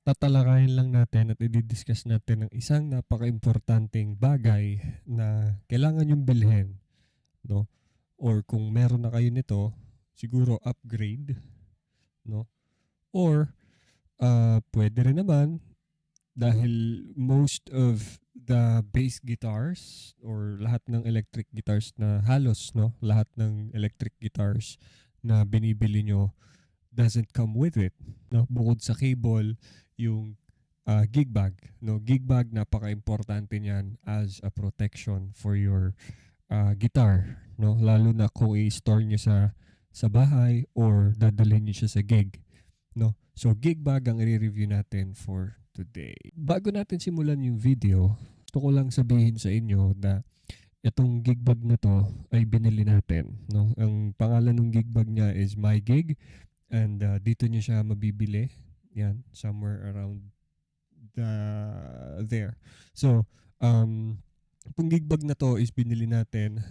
tatalakayin lang natin at i-discuss natin ang isang napaka-importanting bagay na kailangan yung bilhin, no? Or kung meron na kayo nito, siguro upgrade, no? Or pwede rin naman dahil most of the bass guitars or lahat ng electric guitars na halos, no? Lahat ng electric guitars na binibili nyo doesn't come with it, no? Bukod sa cable, yung gig bag, no? Gig bag, napaka-importante niyan as a protection for your guitar, no? Lalo na kung i-store niyo sa bahay or dadalhin niyo siya sa gig, no? So gig bag ang i-review natin for today. Bago natin simulan yung video, gusto ko lang sabihin sa inyo na itong gig bag na to ay binili natin, no? Ang pangalan ng gig bag niya is My Gig, and dito niyo siya mabibili. Yan, somewhere around there. So, itong gig bag na to is binili natin